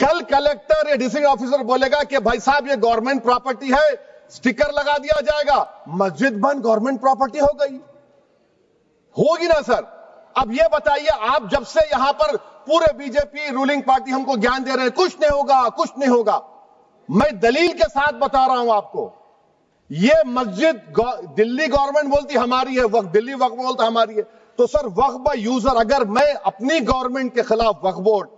کل کلیکٹر یا district officer بولے گا کہ بھائی صاحب یہ گورنمنٹ پراپرٹی ہے, سٹیکر لگا دیا جائے گا, مسجد بند گورنمنٹ پراپرٹی ہو گئی, ہوگی نا سر؟ اب یہ بتائیے, آپ جب سے یہاں پر پورے بی جے پی رولنگ پارٹی ہم کو گیان دے رہے ہیں کچھ نہیں ہوگا, کچھ نہیں ہوگا. میں دلیل کے ساتھ بتا رہا ہوں آپ کو, یہ مسجد دلی گورنمنٹ بولتی ہماری ہے, وقف دلی وقف بولتا ہماری ہے. تو سر وقف بائی یوزر, اگر میں اپنی گورنمنٹ کے خلاف وقف بورڈ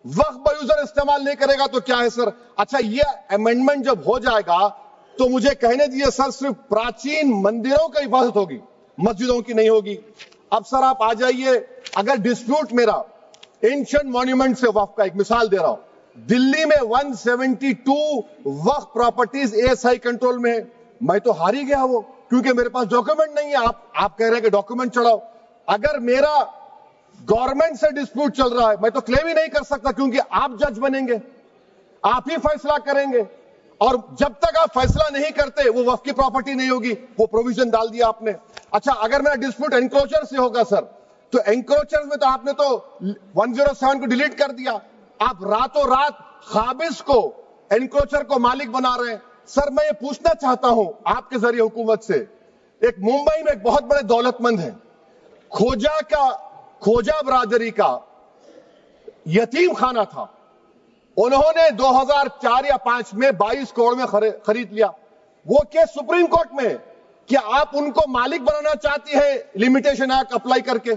وقف بائی یوزر استعمال نہیں کرے گا تو کیا ہے سر؟ اچھا یہ امینڈمنٹ جب ہو جائے گا تو مجھے کہنے دیجیے سر, صرف پراچین مندروں کی حفاظت ہوگی, مسجدوں کی نہیں ہوگی. اب سر آپ آ جائیے, اگر ڈسپیوٹ میرا اینشنٹ مانیومنٹ سے وقف کا, ایک مثال دے رہا ہوں, دلی میں 172 وقف پراپرٹیز ASI کنٹرول میں ہے. میں تو ہار ہی گیا وہ, کیونکہ میرے پاس ڈاکومنٹ نہیں ہے. آپ کہہ رہے ہیں کہ ڈاکومنٹ چڑھاؤ. اگر میرا گورنمنٹ سے ڈسپیوٹ چل رہا ہے میں تو کلیم ہی نہیں کر سکتا, کیونکہ آپ جج بنیں گے, آپ ہی فیصلہ کریں گے, اور جب تک آپ فیصلہ نہیں کرتے وہ وقف کی پراپرٹی نہیں ہوگی. وہ پروویژن ڈال دیا آپ نے. اچھا اگر میرا ڈسپیوٹ انکروچر سے ہوگا سر, تو انکروچر میں تو آپ نے تو 107 کو ڈیلیٹ کر دیا. آپ راتوں رات قابض کو انکروچر کو مالک بنا رہے ہیں. سر میں یہ پوچھنا چاہتا ہوں آپ کے ذریعے حکومت سے, ایک ممبئی میں ایک بہت بڑے دولت مند ہیں, کھوجا برادری کا یتیم خانہ تھا, انہوں نے 2004 یا 2005 میں 22 کروڑ میں خرید لیا. وہ کیس سپریم کورٹ میں, کہ آپ ان کو مالک بنانا چاہتی ہے لمیٹیشن ایکٹ اپلائی کر کے؟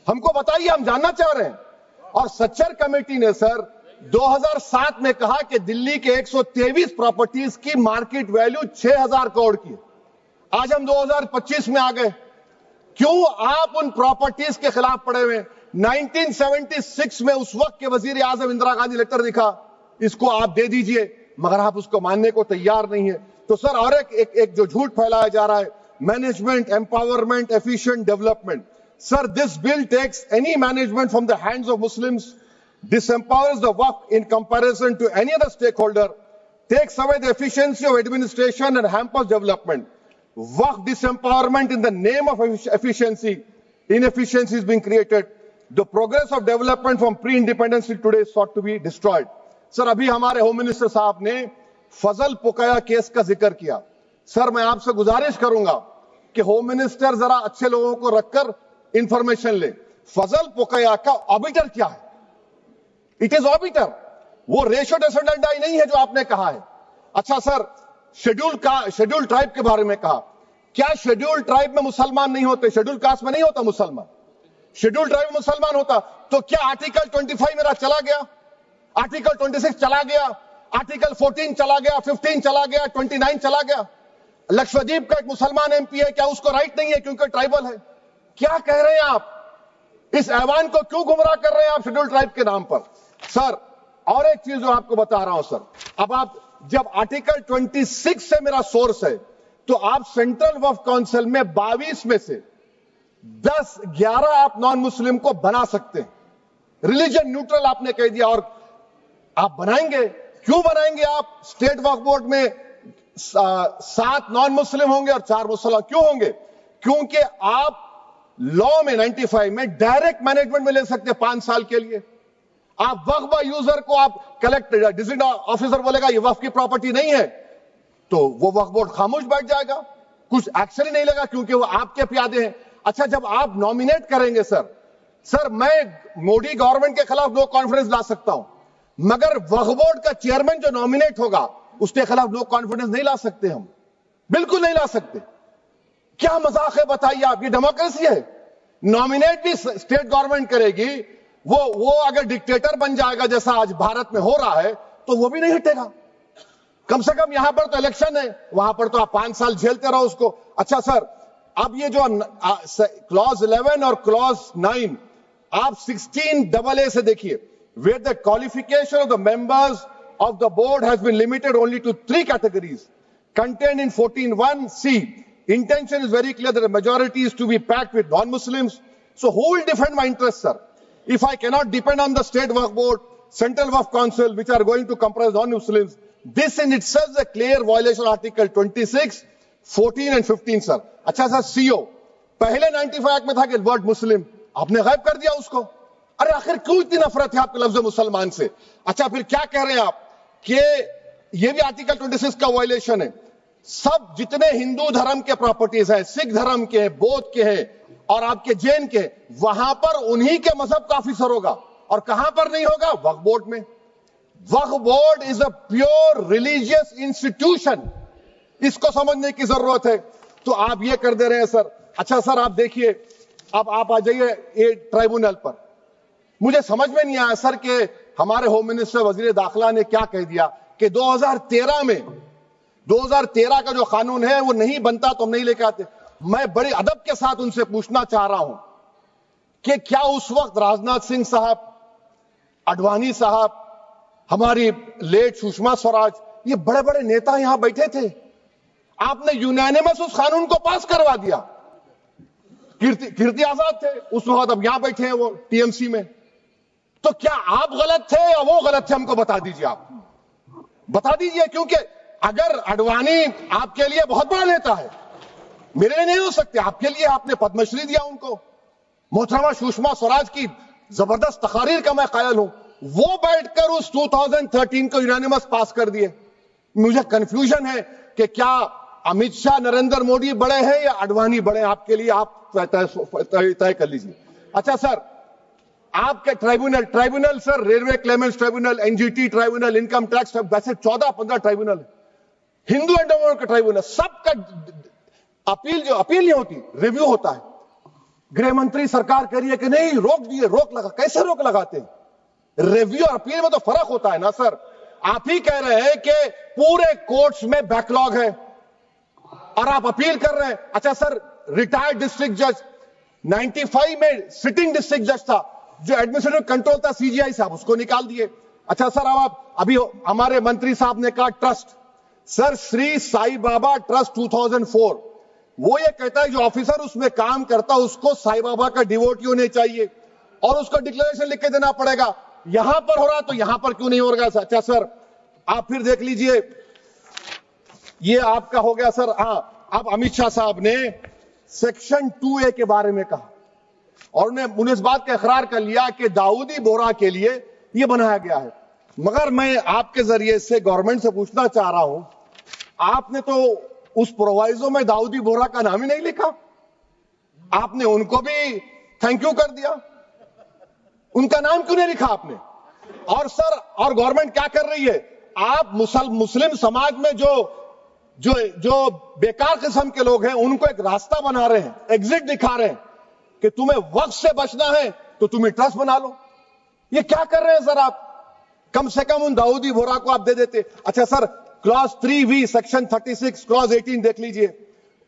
ہم کو بتائیے, ہم جاننا چاہ رہے ہیں. اور سچر کمیٹی نے سر 2007 میں کہا کہ دلی کے 123 پراپرٹیز کی مارکیٹ ویلیو 6000 کروڑ کی. آج ہم 2025 میں آ گئے, کیوں آپ ان پراپرٹیز کے خلاف پڑے ہوئے؟ 1976 میں اس وقت کے وزیر اعظم اندرا گاندھی لیٹر لکھا, اس کو آپ دے دیجئے, مگر آپ اس کو ماننے کو تیار نہیں ہے. تو سر اور ایک جو جھوٹ پھیلایا جا رہا ہے, management empowerment efficient development. Sir this bill takes any management from the hands of Muslims, disempowers the Waqf in comparison to any other stakeholder, takes away the efficiency of administration and hampers development. Waqf disempowerment in the name of efficiency, inefficiency is being created. The progress of development from pre-independence till today is sought to be destroyed. سر ابھی ہمارے home minister صاحب نے فضل پوکایا case کا ذکر کیا. سر میں آپ سے گزارش کروں گا کہ ہوم منسٹر ذرا اچھے لوگوں کو رکھ کر انفارمیشن لے. فضل پوکایا کا آبیٹر کیا ہے؟ اٹ از آبیٹر, وہ ریشو ڈیسنڈنٹ نہیں ہے جو آپ نے کہا ہے. اچھا سر شیڈول ٹرائب کے بارے میں کہا, کیا شیڈول ٹرائب میں مسلمان نہیں ہوتے؟ شیڈول کاسٹ میں نہیں ہوتا مسلمان, شیڈول ٹرائب میں مسلمان ہوتا. تو کیا آرٹیکل 25 میرا چلا گیا, آرٹیکل 26 چلا گیا, آرٹیکل 14 چلا گیا, 15 چلا گیا, 29 چلا گیا؟ لکشدیپ کا ایک مسلمان ایم پی ہے, کیا اس کو رائٹ نہیں ہے کیونکہ ٹرائبل ہے؟ کیا کہہ رہے ہیں آپ؟ اس ایوان کو کیوں گمراہ کر رہے ہیں آپ شیڈول ٹرائب کے نام پر؟ سر اور ایک چیز جو آپ کو بتا رہا ہوں سر, اب آپ جب آرٹیکل 26 سے میرا سورس ہے تو آپ سینٹرل وقف کونسل میں 22 میں سے 11 آپ نان مسلم کو بنا سکتے ہیں. ریلیجن نیوٹرل آپ نے کہہ دیا, اور آپ بنائیں گے. کیوں بنائیں گے آپ؟ اسٹیٹ وقف بورڈ میں 7 نان مسلم ہوں گے اور 4 مسلمان. کیوں ہوں گے؟ کیونکہ آپ لا میں 95 میں ڈائریکٹ مینجمنٹ میں لے سکتے 5 سال کے لیے. آپ وقف بائی یوزر کو آپ کلیکٹر ڈسٹرکٹ آفیسر بولے گا یہ وقف کی پراپرٹی نہیں ہے, تو وہ وقف بورڈ خاموش بیٹھ جائے گا, کچھ ایکشن ہی نہیں لگا, کیونکہ وہ آپ کے پیادے ہیں. اچھا جب آپ نامینیٹ کریں گے سر میں مودی گورنمنٹ کے خلاف نو کانفیڈنس لا سکتا ہوں, مگر وقف بورڈ کا چیئرمین جو نامینیٹ ہوگا اس کے خلاف نو کانفیڈنس نہیں لا سکتے, ہم بالکل نہیں لا سکتے. کیا مذاق ہے بتائیے آپ؟ یہ ڈیموکریسی ہے. نامینیٹ بھی اسٹیٹ گورنمنٹ کرے گی, وہ اگر ڈکٹیٹر بن جائے گا جیسا آج بھارت میں ہو رہا ہے تو وہ بھی نہیں ہٹے گا. کم سے کم یہاں پر تو الیکشن ہے, وہاں پر تو آپ 5 سال جھیلتے رہو اس کو. اچھا سر اب یہ جو کلوز 11 اور کلوز 9 آپ 16AA سے دیکھیے, where the qualification of the members of the board has been limited only to 3 categories contained in 14(1)(c). Intention is very clear that the majority is to be packed with non-Muslims. So who will defend my interests, sir? If I cannot depend on the state waqf board, central waqf council, which are going to comprise non-Muslims, this in itself is a clear violation of Article 26, 14 and 15, sir. اچھا سر CO پہلے 95 act میں تھا کہ word مسلم, آپ نے غائب کر دیا اس کو. ارے آخر کیوں اتنی نفرت ہے آپ کے لفظ مسلمان سے؟ اچھا پھر کیا کہہ رہے ہیں آپ کہ یہ بھی آرٹیکل 26 کا وائلیشن ہے. سب جتنے ہندو دھرم کے پراپرٹیز ہیں، سکھ دھرم کے، بودھ کے ہیں اور آپ کے جین کے، وہاں پر انہی کے مذہب کا آفیسر ہوگا. اور کہاں پر نہیں ہوگا؟ وقف بورڈ میں. وقف board is a pure religious institution. اس کو سمجھنے کی ضرورت ہے. تو آپ یہ کر دے رہے ہیں سر. اچھا سر آپ دیکھیے، اب آپ آ جائیے یہ ٹرائبونل پر. مجھے سمجھ میں نہیں آیا سر کہ ہمارے ہوم منسٹر وزیر داخلہ نے کیا کہہ دیا کہ 2013 کا جو قانون ہے وہ نہیں بنتا تو ہم نہیں لے کے آتے. میں بڑے ادب کے ساتھ ان سے پوچھنا چاہ رہا ہوں کہ کیا اس وقت راجناتھ سنگھ صاحب، اڈوانی صاحب، ہماری لیٹ سشما سوراج، یہ بڑے بڑے نیتا یہاں بیٹھے تھے؟ آپ نے یونینیمس اس قانون کو پاس کروا دیا. کیرتی آزاد تھے اس وقت، اب یہاں بیٹھے ہیں وہ ٹی ایم سی میں. تو کیا آپ غلط تھے یا وہ غلط تھے؟ ہم کو بتا دیجیے. آپ بتا دیجیے، کیونکہ اگر اڈوانی آپ کے لیے بہت بڑا نیتا ہے، میرے لیے نہیں ہو سکتے. آپ کے لیے آپ نے پدم شری دیا ان کو. محترمہ سشما سوراج کی زبردست تقاریر کا میں قائل ہوں. وہ بیٹھ کر اس 2013 کو یونینیمس پاس کر دیے. مجھے کنفیوژن ہے کہ کیا امت شاہ، نریندر مودی بڑے ہیں یا اڈوانی بڑے ہیں؟ آپ کے لیے آپ طے کر لیجیے. اچھا سر، آپ کے tribunal sir, railway claimants tribunal, N G T tribunal, income tax, ویسے 14-15 ٹرائبونل ہے. ہندو اینڈ کا ٹرائبونل، سب کا اپیل نہیں ہوتی، ریویو ہوتا ہے. گرہ منتری سرکار کہہ رہی ہے کہ نہیں روک دیے، روک لگا. کیسے روک لگاتے ہیں؟ ریویو اور اپیل میں تو فرق ہوتا ہے نا سر. آپ ہی کہہ رہے ہیں کہ پورے کورٹس میں بیک لاگ ہے اور آپ اپیل کر رہے ہیں. اچھا سر، ریٹائرڈ ڈسٹرکٹ جج 95 میں سٹنگ ڈسٹرکٹ جج تھا، جو ایڈمنسٹریٹو کنٹرول تھا سی جی آئی صاحب، اس کو نکال دیے. اچھا سر، ابھی ہمارے منتری صاحب نے کہا ٹرسٹ، سر شری سائی بابا ٹرسٹ 2004، وہ یہ کہتا ہے جو آفیسر اس میں کام کرتا اس کو سائی بابا کا ڈیووٹی ہونے چاہیے اور اس کو ڈکلیریشن لکھ کے دینا پڑے گا. یہاں پر ہو رہا تو یہاں پر کیوں نہیں ہو رہا؟ اچھا سر، آپ پھر دیکھ لیجئے، یہ آپ کا ہو گیا سر. ہاں، اب امت شاہ صاحب نے سیکشن 2A کے بارے میں کہا اور انہیں اس بات کا اقرار کر لیا کہ داؤدی بورا کے لیے یہ بنایا گیا ہے. مگر میں آپ کے ذریعے سے گورنمنٹ سے پوچھنا چاہ رہا ہوں، آپ نے تو اس پرووائزو میں داؤدی بورا کا نام ہی نہیں لکھا. آپ نے ان کو بھی تھینک یو کر دیا، ان کا نام کیوں نہیں لکھا آپ نے؟ اور سر، اور گورنمنٹ کیا کر رہی ہے؟ آپ مسلم سماج میں جو بیکار قسم کے لوگ ہیں ان کو ایک راستہ بنا رہے ہیں، ایگزٹ دکھا رہے ہیں کہ تمہیں وقت سے بچنا ہے تو تمہیں ٹرسٹ بنا لو. یہ کیا کر رہے ہیں سر آپ؟ کم سے کم ان داؤدی بورا کو آپ دے دیتے. اچھا سر، کلاس 3V سیکشن 36 کلاس 18 دیکھ لیجئے.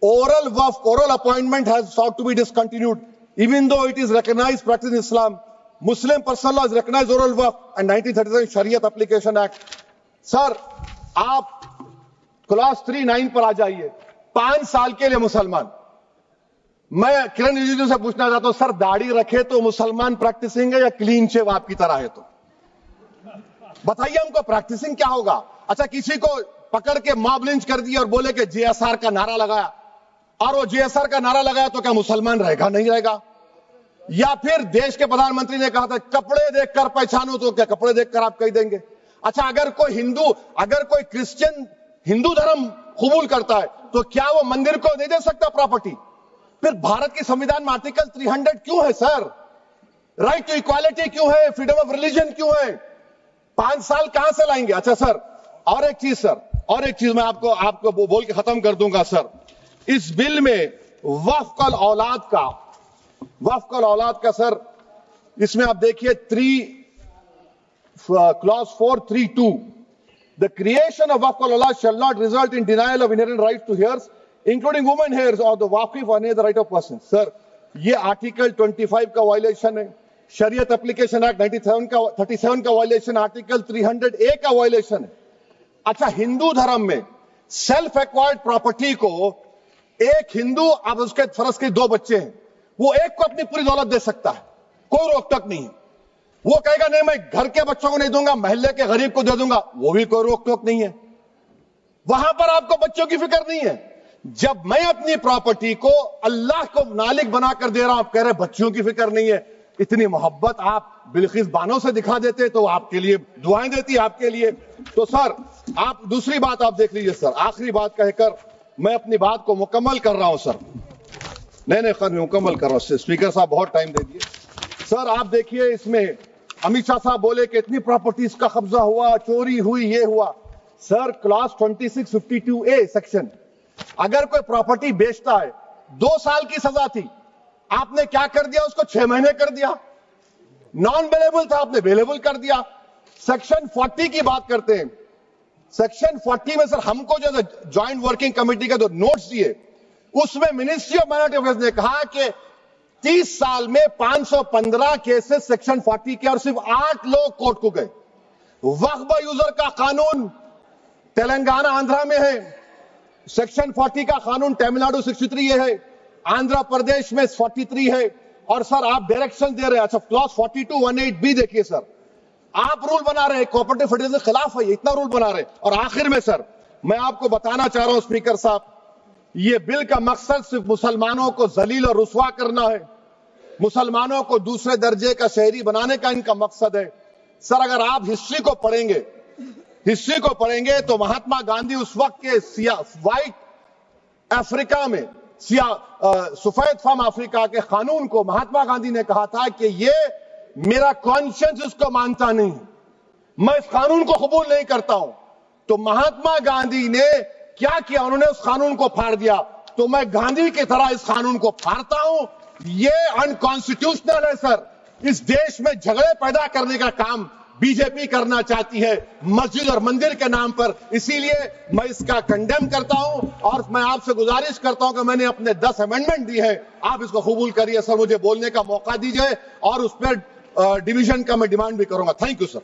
Oral وقف، oral appointment has sought to be discontinued even though it is recognized practice in Islam. Muslim personal law has recognized oral وقف and 1937 Shariat Application Act. سر آپ کلاس 3-9 پر آ جائیے. 5 سال کے لیے مسلمان. میں کرن رجیجو سے پوچھنا چاہتا ہوں سر، داڑھی رکھے تو مسلمان پریکٹسنگ ہے یا کلین شیو آپ کی طرح ہے؟ تو بتائیے ہم کو پریکٹسنگ کیا ہوگا؟ اچھا، کسی کو پکڑ کے ماب لنچ کر دیا اور بولے کہ جے ایس آر کا نعرہ لگایا، اور وہ جے ایس آر کا نعرہ لگایا تو کیا مسلمان رہے گا؟ نہیں رہے گا. یا پھر دیش کے پردھان منتری نے کہا تھا کپڑے دیکھ کر پہچانو، تو کیا کپڑے دیکھ کر آپ کہہ دیں گے؟ اچھا، اگر کوئی کرسچن ہندو دھرم قبول کرتا ہے تو کیا وہ مندر کو نہیں دے سکتا پراپرٹی؟ پھر بھارت کی سمویدھان میں آرٹیکل 300 کیوں ہے سر؟ رائٹ ٹو ایکوالٹی کیوں ہے؟ فریڈم آف ریلیجن کیوں ہے؟ 5 سال کہاں سے لائیں گے؟ اچھا سر، اور ایک چیز میں آپ کو بول کے ختم کر دوں گا سر. اس بل میں وقف الاولاد کا سر، اس میں آپ دیکھیے clause 432، the creation of waqf al-awlad shall not result in denial of inherent rights to heirs, including women heirs or the waqif or any other right of person. سر، یہ آرٹیکل 25 کا وائلیشن ہے، شریعت اپلیکیشن ایکٹ 37 کا violation, article 300A کا violation ہے. اچھا، ہندو دھرم میں سیلف ایکوائرڈ پراپرٹی کو ایک ہندو، اب اس کے فرض کے 2 بچے ہیں، وہ ایک کو اپنی پوری دولت دے سکتا ہے، کوئی روک ٹوک نہیں ہے. وہ کہے گا نہیں میں گھر کے بچوں کو نہیں دوں گا، محلے کے غریب کو دے دوں گا، وہ بھی کوئی روک ٹوک نہیں ہے. وہاں پر آپ کو بچوں کی فکر نہیں ہے. جب میں اپنی پراپرٹی کو اللہ کو مالک بنا کر دے رہا ہوں، آپ کہہ رہے بچوں کی فکر نہیں ہے. اتنی محبت آپ بلقیس بانو سے دکھا دیتے تو آپ کے لیے دعائیں دیتی آپ کے لیے. تو سر آپ دوسری بات آپ دیکھ لیجئے سر, آخری بات کہہ کر میں اپنی بات کو مکمل کر رہا ہوں سر. نہیں خیر میں مکمل کر رہا ہوں. اسپیکر صاحب بہت ٹائم دے دیے. سر آپ دیکھیے اس میں امت شاہ صاحب بولے کہ اتنی پراپرٹیز کا قبضہ ہوا, چوری ہوئی, یہ ہوا. سر کلاس 2652A سیکشن, اگر کوئی پراپرٹی بیچتا ہے 2 سال کی سزا تھی, آپ نے کیا کر دیا, اس کو 6 مہینے کر دیا. نان بیلیبل تھا, آپ نے بیلیبل کر دیا. سیکشن 40 کی بات کرتے ہیں. سیکشن 40 میں سر ہم کو جو جوائنٹ ورکنگ کمیٹی کا جو نوٹس دیے, اس میں منسٹری آف مائنورٹی افیئرز نے کہا کہ 30 سال میں 515 کیسز سیکشن 40 کے, اور صرف 8 لوگ کورٹ کو گئے. وقف یوزر کا قانون تلنگانہ آندھرا میں ہے, سیکشن 40 کا قانون تمل ناڈو 63 ہے, آندھرا پردیش میں 43 ہے. اور سر آپ ڈائریکشن دے رہے ہیں. اچھا کلاس 4218B دیکھیے سر, آپ رول بنا رہے ہیں کوآپریٹو فیڈریشن کے خلاف ہے, اتنا رول بنا رہے ہیں. اور آخر میں سر میں آپ کو بتانا چاہ رہا ہوں اسپیکر صاحب, یہ بل کا مقصد صرف مسلمانوں کو ذلیل اور رسوا کرنا ہے, مسلمانوں کو دوسرے درجے کا شہری بنانے کا ان کا مقصد ہے. سر اگر آپ ہسٹری کو پڑھیں گے تو مہاتما گاندھی اس وقت کے وائٹ افریقہ میں سفید فام افریقہ کے قانون کو مہاتما گاندھی نے کہا تھا کہ یہ میرا کانشنس اس کو مانتا نہیں, میں اس قانون کو قبول نہیں کرتا ہوں. تو مہاتما گاندھی نے کیا کیا, انہوں نے اس قانون کو پھاڑ دیا. تو میں گاندھی کی طرح اس قانون کو پھاڑتا ہوں. یہ انکانسٹیٹیوشنل ہے سر. اس دیش میں جھگڑے پیدا کرنے کا کام بی جے پی کرنا چاہتی ہے مسجد اور مندر کے نام پر. اسی لیے میں اس کا کنڈیم کرتا ہوں, اور میں آپ سے گزارش کرتا ہوں کہ میں نے اپنے 10 امینڈمنٹ دی ہے, آپ اس کو قبول کریے. سر مجھے بولنے کا موقع دیجیے, اور اس پر ڈویژن کا میں ڈیمانڈ بھی کروں گا. Thank you sir.